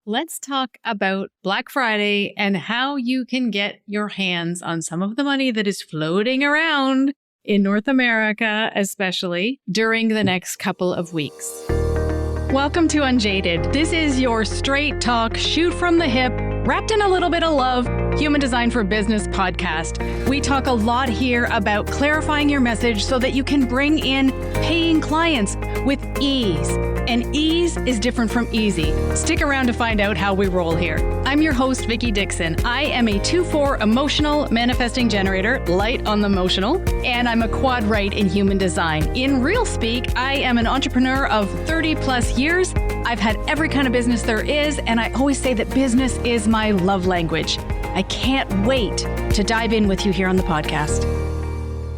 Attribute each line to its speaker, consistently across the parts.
Speaker 1: Let's talk about Black Friday and how you can get your hands on some of the money that is floating around in North America, especially during the next couple of weeks. Welcome to Unjaded. This is your straight talk, shoot from the hip, wrapped in a little bit of love, human design for business podcast. We talk a lot here about clarifying your message so that you can bring in paying clients with ease. And ease is different from easy. Stick around to find out how we roll here. I'm your host, Vickie Dickson. I am a 2-4 emotional manifesting generator, light on the emotional, and I'm a quad right in human design. In real speak, I am an entrepreneur of 30 plus years. I've had every kind of business there is, and I always say that business is my love language. I can't wait to dive in with you here on the podcast.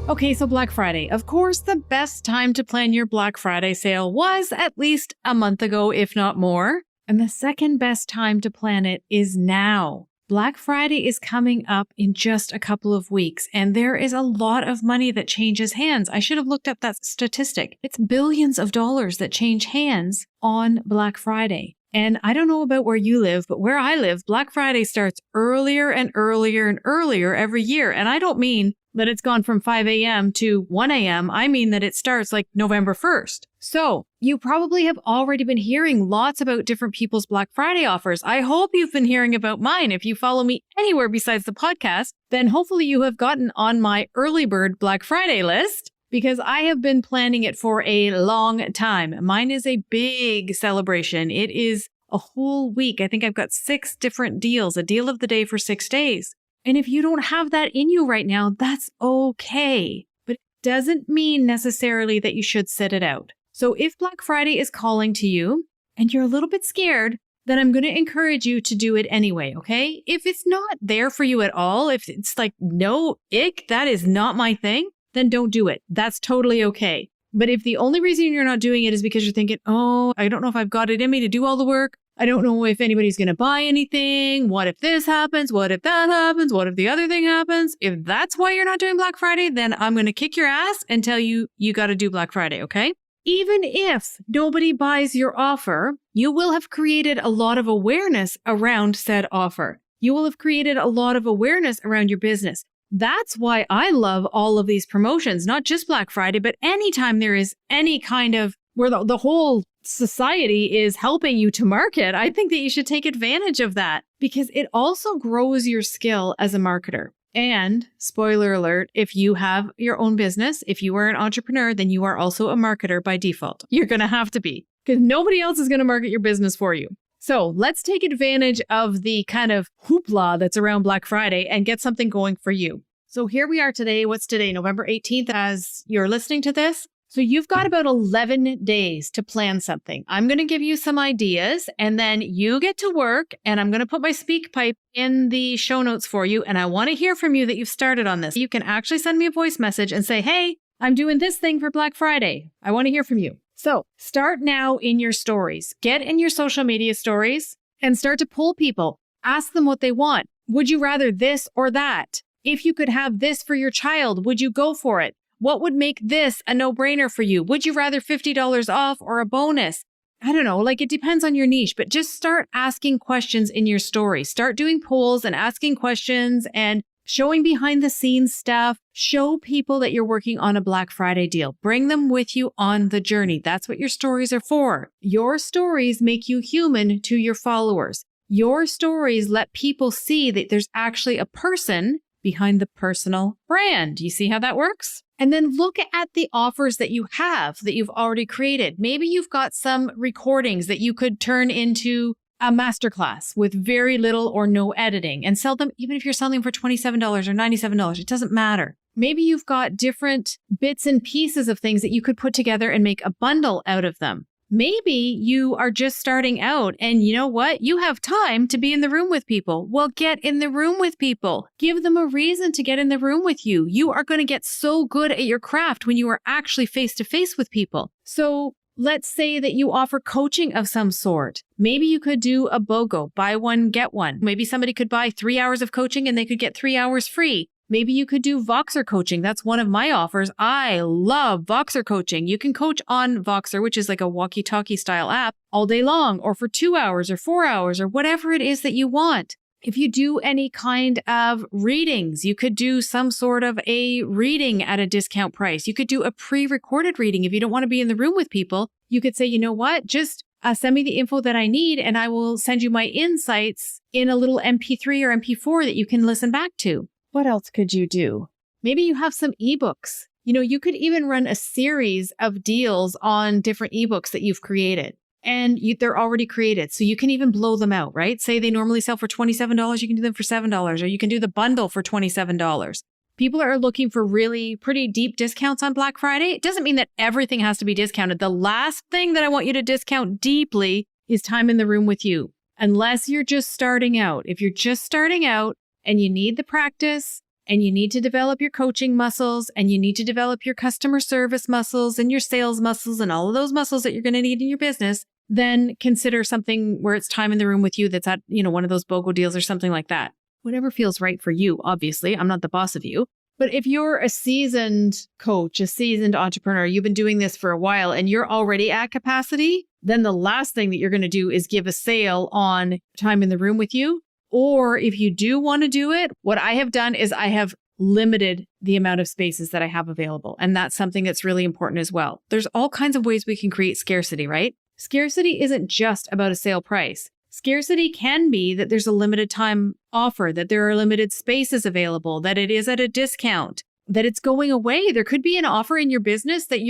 Speaker 1: Okay, so Black Friday. Of course, the best time to plan your Black Friday sale was at least a month ago, if not more. And the second best time to plan it is now. Black Friday is coming up in just a couple of weeks, and there is a lot of money that changes hands. I should have looked up that statistic. It's billions of dollars that change hands on Black Friday. And I don't know about where you live, but where I live, Black Friday starts earlier and earlier and earlier every year. And I don't mean that it's gone from 5 a.m. to 1 a.m. I mean that it starts like November 1st. So you probably have already been hearing lots about different people's Black Friday offers. I hope you've been hearing about mine. If you follow me anywhere besides the podcast, then hopefully you have gotten on my early bird Black Friday list, because I have been planning it for a long time. Mine is a big celebration. It is a whole week. I think I've got 6 different deals, a deal of the day for 6 days. And if you don't have that in you right now, that's okay. But it doesn't mean necessarily that you should sit it out. So if Black Friday is calling to you and you're a little bit scared, then I'm going to encourage you to do it anyway, okay? If it's not there for you at all, if it's like, no, ick, that is not my thing, then don't do it. That's totally okay. But if the only reason you're not doing it is because you're thinking, oh, I don't know if I've got it in me to do all the work. I don't know if anybody's going to buy anything. What if this happens? What if that happens? What if the other thing happens? If that's why you're not doing Black Friday, then I'm going to kick your ass and tell you, you got to do Black Friday, okay? Even if nobody buys your offer, you will have created a lot of awareness around said offer. You will have created a lot of awareness around your business. That's why I love all of these promotions, not just Black Friday, but anytime there is any kind of where the whole society is helping you to market, I think that you should take advantage of that because it also grows your skill as a marketer. And spoiler alert, if you have your own business, if you are an entrepreneur, then you are also a marketer by default. You're going to have to be because nobody else is going to market your business for you. So let's take advantage of the kind of hoopla that's around Black Friday and get something going for you. So here we are today. What's today? November 18th as you're listening to this. So you've got about 11 days to plan something. I'm going to give you some ideas and then you get to work and I'm going to put my speak pipe in the show notes for you. And I want to hear from you that you've started on this. You can actually send me a voice message and say, hey, I'm doing this thing for Black Friday. I want to hear from you. So start now in your stories. Get in your social media stories and start to pull people. Ask them what they want. Would you rather this or that? If you could have this for your child, would you go for it? What would make this a no-brainer for you? Would you rather $50 off or a bonus? I don't know, like it depends on your niche, but just start asking questions in your story. Start doing polls and asking questions and showing behind the scenes stuff. Show people that you're working on a Black Friday deal. Bring them with you on the journey. That's what your stories are for. Your stories make you human to your followers. Your stories let people see that there's actually a person behind the personal brand. You see how that works? And then look at the offers that you have that you've already created. Maybe you've got some recordings that you could turn into a masterclass with very little or no editing and sell them, even if you're selling them for $27 or $97, it doesn't matter. Maybe you've got different bits and pieces of things that you could put together and make a bundle out of them. Maybe you are just starting out and you know what? You have time to be in the room with people. Well, get in the room with people. Give them a reason to get in the room with you. You are going to get so good at your craft when you are actually face to face with people. So let's say that you offer coaching of some sort. Maybe you could do a BOGO, buy one, get one. Maybe somebody could buy 3 hours of coaching and they could get 3 hours free. Maybe you could do Voxer coaching. That's one of my offers. I love Voxer coaching. You can coach on Voxer, which is like a walkie-talkie style app, all day long, or for 2 hours or 4 hours or whatever it is that you want. If you do any kind of readings, you could do some sort of a reading at a discount price. You could do a pre-recorded reading. If you don't want to be in the room with people, you could say, you know what, just send me the info that I need and I will send you my insights in a little MP3 or MP4 that you can listen back to. What else could you do? Maybe you have some ebooks. You could even run a series of deals on different ebooks that you've created. And they're already created. So you can even blow them out, right? Say they normally sell for $27. You can do them for $7, or you can do the bundle for $27. People are looking for really pretty deep discounts on Black Friday. It doesn't mean that everything has to be discounted. The last thing that I want you to discount deeply is time in the room with you. Unless you're just starting out. If you're just starting out and you need the practice and you need to develop your coaching muscles and you need to develop your customer service muscles and your sales muscles and all of those muscles that you're going to need in your business, then consider something where it's time in the room with you that's at, one of those BOGO deals or something like that. Whatever feels right for you, obviously. I'm not the boss of you. But if you're a seasoned coach, a seasoned entrepreneur, you've been doing this for a while and you're already at capacity, then the last thing that you're going to do is give a sale on time in the room with you. Or if you do want to do it, what I have done is I have limited the amount of spaces that I have available. And that's something that's really important as well. There's all kinds of ways we can create scarcity, right? Scarcity isn't just about a sale price. Scarcity can be that there's a limited time offer, that there are limited spaces available, that it is at a discount, that it's going away. There could be an offer in your business that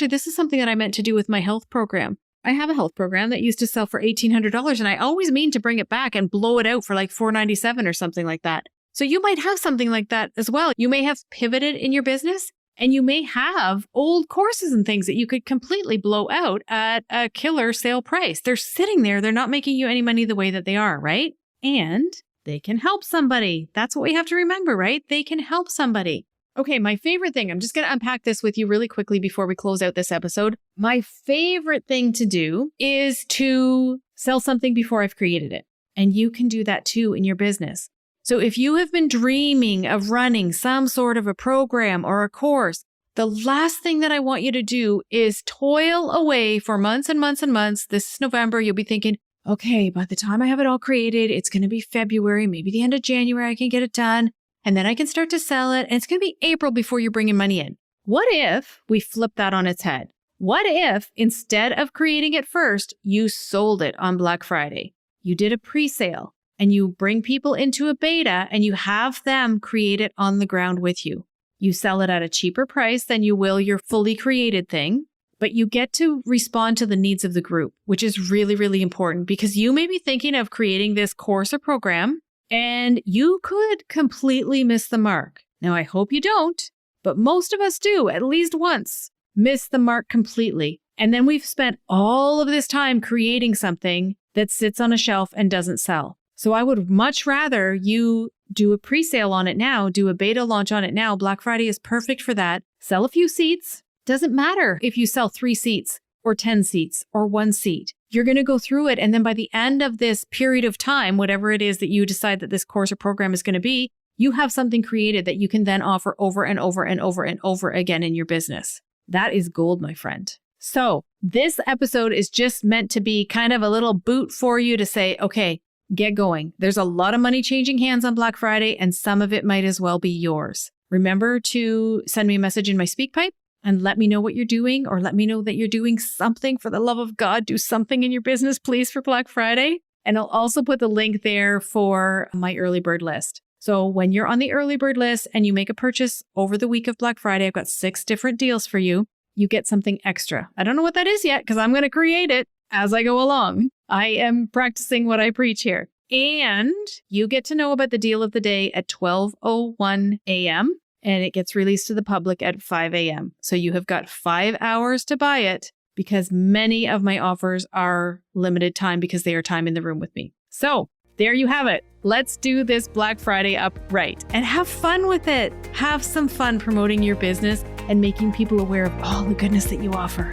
Speaker 1: this is something that I meant to do with my health program. I have a health program that used to sell for $1,800 and I always mean to bring it back and blow it out for like $497 or something like that. So you might have something like that as well. You may have pivoted in your business. And you may have old courses and things that you could completely blow out at a killer sale price. They're sitting there. They're not making you any money the way that they are, right? And they can help somebody. That's what we have to remember, right? They can help somebody. Okay, my favorite thing, I'm just going to unpack this with you really quickly before we close out this episode. My favorite thing to do is to sell something before I've created it. And you can do that too in your business. So if you have been dreaming of running some sort of a program or a course, the last thing that I want you to do is toil away for months and months and months. This is November. You'll be thinking, okay, by the time I have it all created, it's going to be February, maybe the end of January, I can get it done. And then I can start to sell it. And it's going to be April before you're bringing money in. What if we flip that on its head? What if instead of creating it first, you sold it on Black Friday? You did a pre-sale. And you bring people into a beta and you have them create it on the ground with you. You sell it at a cheaper price than you will your fully created thing, but you get to respond to the needs of the group, which is really, really important because you may be thinking of creating this course or program and you could completely miss the mark. Now, I hope you don't, but most of us do at least once miss the mark completely. And then we've spent all of this time creating something that sits on a shelf and doesn't sell. So I would much rather you do a pre-sale on it now, do a beta launch on it now. Black Friday is perfect for that. Sell a few seats. Doesn't matter if you sell 3 seats or 10 seats or 1 seat. You're going to go through it. And then by the end of this period of time, whatever it is that you decide that this course or program is going to be, you have something created that you can then offer over and over and over and over again in your business. That is gold, my friend. So this episode is just meant to be kind of a little boot for you to say, okay, get going. There's a lot of money changing hands on Black Friday, and some of it might as well be yours. Remember to send me a message in my SpeakPipe and let me know what you're doing, or let me know that you're doing something. For the love of God, do something in your business, please, for Black Friday. And I'll also put the link there for my early bird list. So when you're on the early bird list and you make a purchase over the week of Black Friday, I've got 6 different deals for you. You get something extra. I don't know what that is yet because I'm going to create it as I go along. I am practicing what I preach here. And you get to know about the deal of the day at 12:01 a.m. and it gets released to the public at 5 a.m. So you have got 5 hours to buy it because many of my offers are limited time because they are time in the room with me. So there you have it. Let's do this Black Friday up right and have fun with it. Have some fun promoting your business and making people aware of all the goodness that you offer.